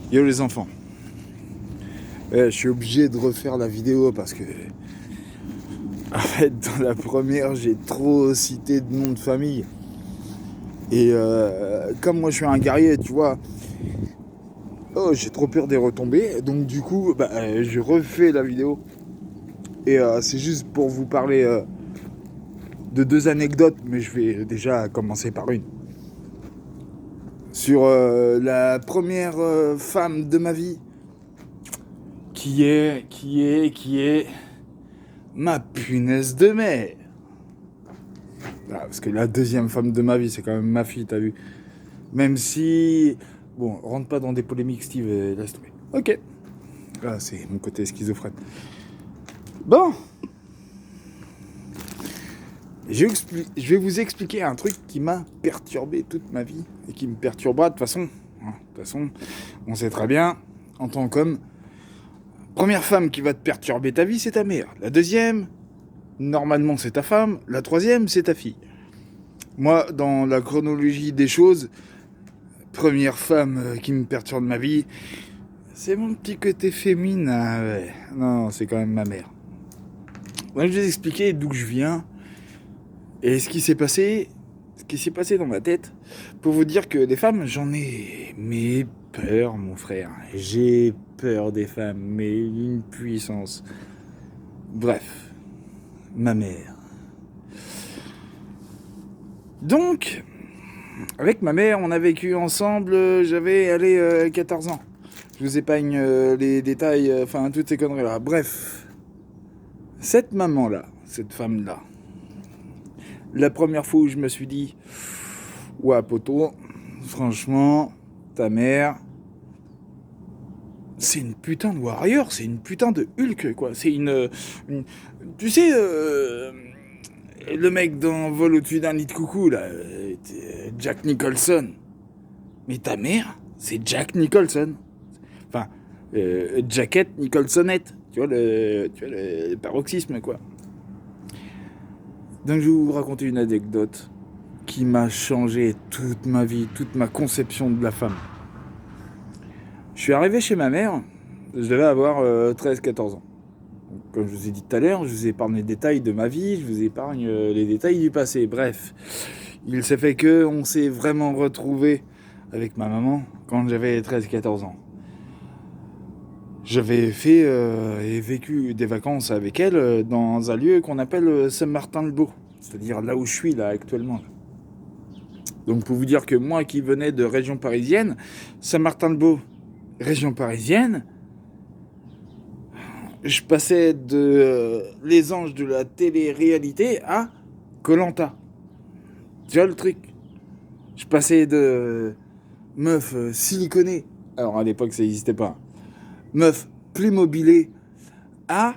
Yo les enfants, je suis obligé de refaire la vidéo parce que, en fait, dans la première, j'ai trop cité de noms de famille. Et comme moi je suis un guerrier, tu vois, j'ai trop peur des retombées. Donc du coup, je refais la vidéo. Et c'est juste pour vous parler de deux anecdotes, mais je vais déjà commencer par une. Sur la première femme de ma vie, qui est ma punaise de mère. Ah, parce que la deuxième femme de ma vie, c'est quand même ma fille, t'as vu. Même si... Bon, rentre pas dans des polémiques, Steve, laisse tomber. Ok. Ah, c'est mon côté schizophrène. Bon, je vais vous expliquer un truc qui m'a perturbé toute ma vie et qui me perturbera de toute façon. De toute façon, on sait très bien, en tant qu'homme, première femme qui va te perturber ta vie, c'est ta mère. La deuxième, normalement, c'est ta femme. La troisième, c'est ta fille. Moi, dans la chronologie des choses, première femme qui me perturbe ma vie, c'est mon petit côté féminin. Ouais. Non, c'est quand même ma mère. Moi, je vais vous expliquer d'où je viens et ce qui s'est passé dans ma tête pour vous dire que les femmes, j'en ai mais peur, mon frère. J'ai peur des femmes, mais une puissance. Bref, ma mère. Donc, avec ma mère, on a vécu ensemble, j'avais, 14 ans. Je vous épargne les détails, enfin, toutes ces conneries-là. Bref, cette maman-là, cette femme-là, la première fois où je me suis dit, ouais, poteau, franchement, ta mère, c'est une putain de warrior, c'est une putain de Hulk, quoi. C'est tu sais, le mec dans Vol au-dessus d'un nid de coucou, là, Jack Nicholson. Mais ta mère, c'est Jack Nicholson. Enfin, Jacket Nicholsonette. Tu vois le paroxysme, quoi. Donc, je vais vous raconter une anecdote qui m'a changé toute ma vie, toute ma conception de la femme. Je suis arrivé chez ma mère, je devais avoir 13-14 ans. Donc, comme je vous ai dit tout à l'heure, je vous épargne les détails de ma vie, je vous épargne les détails du passé. Bref, il s'est fait que on s'est vraiment retrouvés avec ma maman quand j'avais 13-14 ans. J'avais fait et vécu des vacances avec elle dans un lieu qu'on appelle Saint-Martin-le-Beau, c'est-à-dire là où je suis là actuellement. Donc pour vous dire que moi qui venais de région parisienne, Saint-Martin-le-Beau, région parisienne, je passais de les anges de la télé-réalité à Koh-Lanta. Tu vois le truc? Je passais de meuf siliconée, alors à l'époque ça n'existait pas, meuf Playmobilée à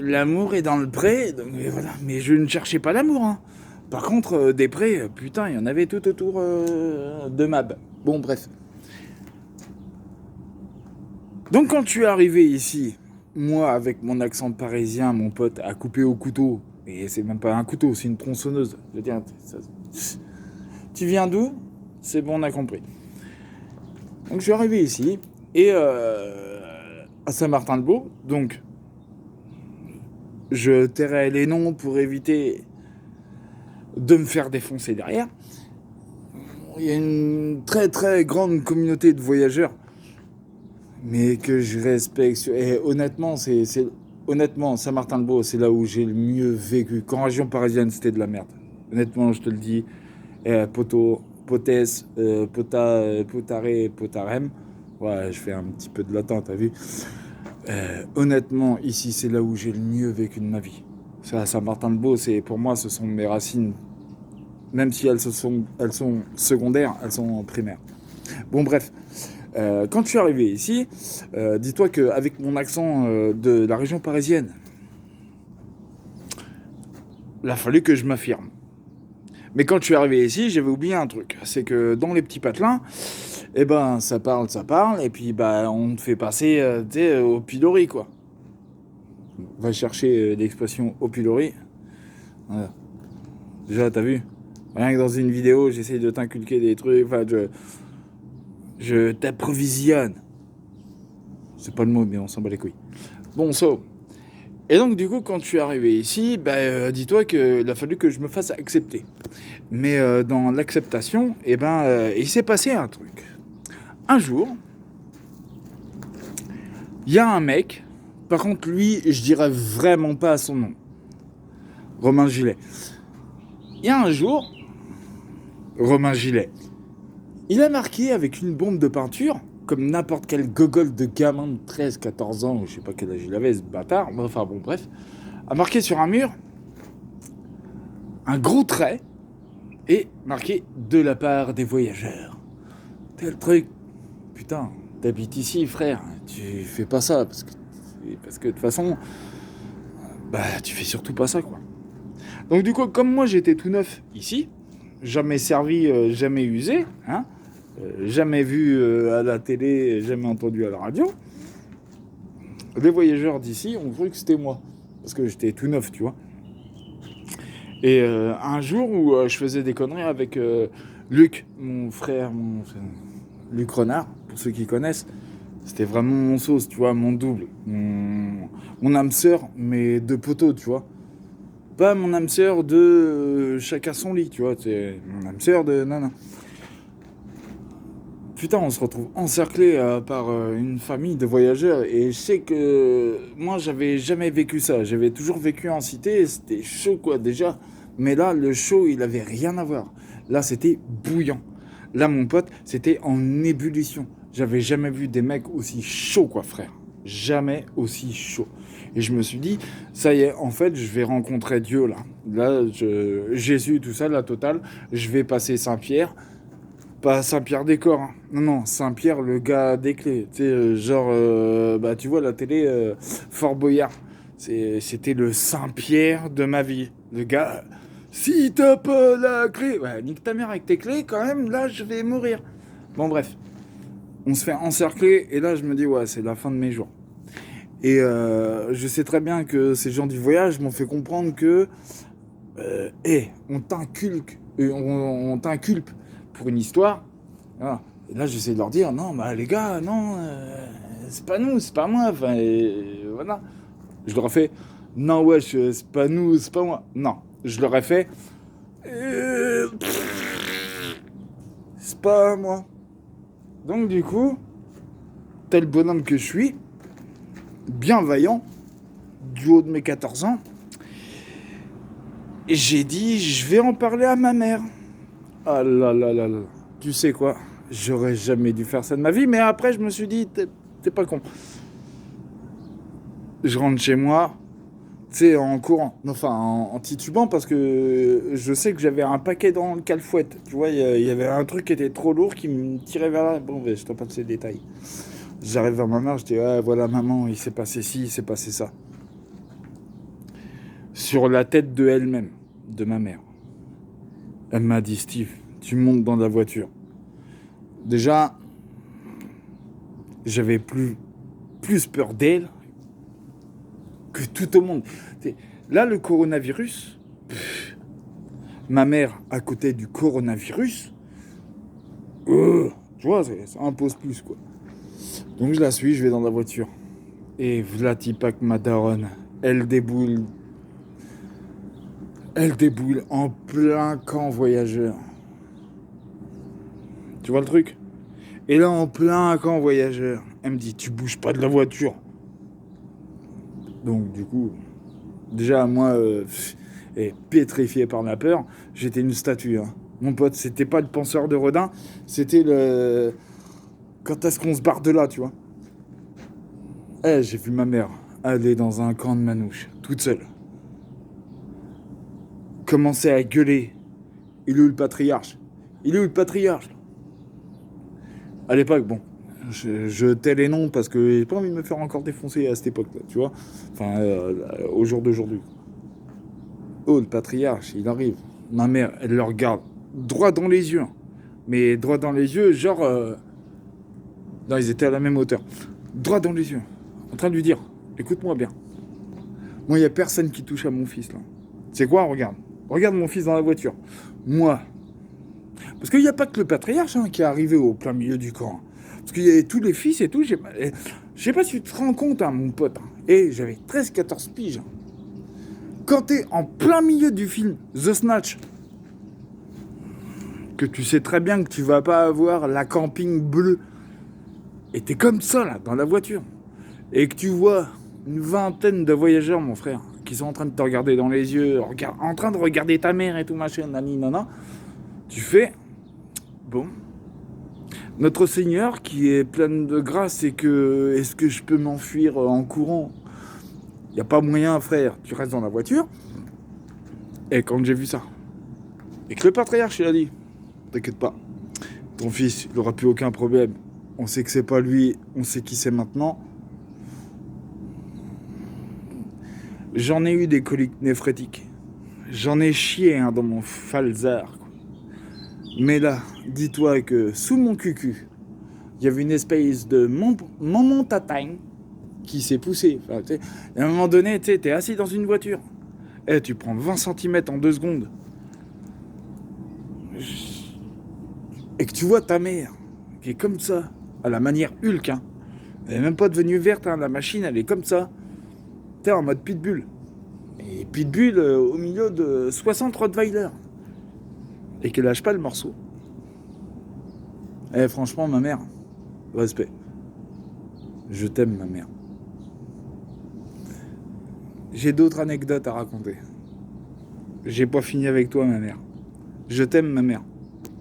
l'amour est dans le pré, donc voilà. Mais je ne cherchais pas l'amour, hein. Par contre, des prés, putain, il y en avait tout autour de Mab. Bon, bref. Donc quand je suis arrivé ici, moi avec mon accent parisien, mon pote, à couper au couteau, et c'est même pas un couteau, c'est une tronçonneuse. Je veux dire, tu viens d'où? C'est bon, on a compris. Donc je suis arrivé ici, et à Saint-Martin-le-Beau, donc je tairai les noms pour éviter de me faire défoncer derrière. Il y a une très très grande communauté de voyageurs, mais que je respecte. Et honnêtement, honnêtement, Saint-Martin-le-Beau, c'est là où j'ai le mieux vécu. Qu'en région parisienne, c'était de la merde. Honnêtement, je te le dis. Poto, potesse, potaré, potarem. Ouais, je fais un petit peu de latin, t'as vu. Honnêtement, ici, c'est là où j'ai le mieux vécu de ma vie. Ça, Saint-Martin-le-Beau, pour moi, ce sont mes racines. Même si elles sont secondaires, elles sont primaires. Bon, bref. Quand je suis arrivé ici, dis-toi qu'avec mon accent de la région parisienne, il a fallu que je m'affirme. Mais quand je suis arrivé ici, j'avais oublié un truc. C'est que dans les petits patelins, eh ben, ça parle, et puis on te fait passer au pilori, quoi. Va chercher l'expression au pilori. Voilà. Déjà, t'as vu? Rien que dans une vidéo, j'essaye de t'inculquer des trucs. Enfin, Je t'approvisionne. C'est pas le mot, mais on s'en bat les couilles. Bon, Et donc, du coup, quand je suis arrivé ici, dis-toi qu'il a fallu que je me fasse accepter. Mais dans l'acceptation, il s'est passé un truc. Un jour, il y a un mec, par contre, lui, je dirais vraiment pas son nom. Romain Gillet. Il y a un jour, Romain Gillet, il a marqué avec une bombe de peinture, comme n'importe quel gogol de gamin de 13, 14 ans, ou je sais pas quel âge il avait, ce bâtard, enfin bon, bref, a marqué sur un mur un gros trait et marqué de la part des voyageurs. Tel truc, putain, t'habites ici, frère, tu fais pas ça, parce que de toute façon, tu fais surtout pas ça, quoi. Donc du coup, comme moi j'étais tout neuf ici, jamais servi, jamais usé, hein, jamais vu à la télé, jamais entendu à la radio, les voyageurs d'ici ont cru que c'était moi, parce que j'étais tout neuf, tu vois. Et un jour où je faisais des conneries avec Luc, mon frère, Luc Renard, pour ceux qui connaissent, c'était vraiment mon sauce, tu vois, mon double, mon âme sœur, mais de poteau, tu vois. Pas mon âme sœur de chacun son lit, tu vois, c'est mon âme sœur de nana. Putain, on se retrouve encerclé par une famille de voyageurs et je sais que moi j'avais jamais vécu ça, j'avais toujours vécu en cité, c'était chaud quoi déjà, mais là le chaud il avait rien à voir, là c'était bouillant, là mon pote c'était en ébullition, j'avais jamais vu des mecs aussi chauds quoi frère, jamais aussi chaud. Et je me suis dit, ça y est, en fait, je vais rencontrer Dieu là, Jésus, tout ça, la totale, je vais passer Saint-Pierre. Pas Saint-Pierre des Corps, hein. Non, Saint-Pierre, le gars des clés. Tu sais, tu vois la télé, Fort Boyard. C'était le Saint-Pierre de ma vie. Le gars, si t'as pas la clé, nique ta mère avec tes clés, quand même, là, je vais mourir. Bon, bref. On se fait encercler, et là, je me dis, ouais, c'est la fin de mes jours. Et je sais très bien que ces gens du voyage m'ont fait comprendre que, on t'inculque, on t'inculpe pour une histoire. Voilà. Et là, j'essaie de leur dire, non, les gars, non, c'est pas nous, c'est pas moi. Enfin, voilà. Je leur ai fait, non, wesh, c'est pas nous, c'est pas moi. Non, je leur ai fait, c'est pas moi. Donc, du coup, tel bonhomme que je suis, bien vaillant, du haut de mes 14 ans, j'ai dit, je vais en parler à ma mère. Ah là là là là. Tu sais quoi? J'aurais jamais dû faire ça de ma vie, mais après je me suis dit, t'es pas con. Je rentre chez moi, tu sais, en courant, enfin en titubant, parce que je sais que j'avais un paquet dans le cale-fouette. Tu vois, il y avait un truc qui était trop lourd qui me tirait vers là. Bon, je te passe ces détails. J'arrive vers ma mère, je dis, ah, voilà maman, il s'est passé ci, il s'est passé ça. Sur la tête de elle-même, de ma mère. Elle m'a dit, Steve, tu montes dans la voiture. Déjà, j'avais plus peur d'elle que tout au monde. Là, le coronavirus, ma mère à côté du coronavirus, tu vois, ça impose plus, quoi. Donc je la suis, je vais dans la voiture. Et Vlatipak, ma daronne, elle déboule en plein camp voyageur. Tu vois le truc? Et là, en plein camp voyageur, elle me dit, tu bouges pas de la voiture. Donc, du coup, déjà, moi, pétrifié par la peur, j'étais une statue. Hein. Mon pote, c'était pas le penseur de Rodin, c'était le... Quand est-ce qu'on se barre de là, tu vois? J'ai vu ma mère aller dans un camp de manouches, toute seule. Commencer à gueuler. Il est où le patriarche? Il est où le patriarche? À l'époque, bon, je tais les noms parce que j'ai pas envie de me faire encore défoncer à cette époque-là, tu vois. Enfin, au jour d'aujourd'hui. Oh, le patriarche, il arrive. Ma mère, elle le regarde droit dans les yeux. Mais droit dans les yeux, genre... Non, ils étaient à la même hauteur. Droit dans les yeux. En train de lui dire, écoute-moi bien. Moi, il n'y a personne qui touche à mon fils, là. C'est quoi? Regarde. Regarde mon fils dans la voiture. Moi. Parce qu'il n'y a pas que le patriarche qui est arrivé au plein milieu du camp. Parce qu'il y avait tous les fils et tout. Je sais pas si tu te rends compte, hein, mon pote. Hein. Et j'avais 13-14 piges. Quand t'es en plein milieu du film The Snatch, que tu sais très bien que tu vas pas avoir la camping bleue, et t'es comme ça, là, dans la voiture, et que tu vois une vingtaine de voyageurs, mon frère, qui sont en train de te regarder dans les yeux, en train de regarder ta mère et tout, machin, nani, nana, tu fais, bon, notre Seigneur qui est plein de grâce et que, est-ce que je peux m'enfuir en courant? Il n'y a pas moyen, frère, tu restes dans la voiture. Et quand j'ai vu ça, et que le patriarche, il a dit, t'inquiète pas, ton fils, il n'aura plus aucun problème. On sait que c'est pas lui, on sait qui c'est maintenant. J'en ai eu des coliques néphrétiques. J'en ai chié dans mon falzar. Mais là, dis-toi que sous mon cucu, il y avait une espèce de montagne qui s'est poussée. Enfin, et à un moment donné, tu es assis dans une voiture. Et tu prends 20 cm en 2 secondes. Et que tu vois ta mère, qui est comme ça, à la manière Hulk. Hein. Elle n'est même pas devenue verte, hein. La machine, elle est comme ça. T'es en mode pitbull. Et pitbull au milieu de 60 Rottweiler. Et qu'elle lâche pas le morceau. Eh, franchement, ma mère, respect. Je t'aime, ma mère. J'ai d'autres anecdotes à raconter. J'ai pas fini avec toi, ma mère. Je t'aime, ma mère.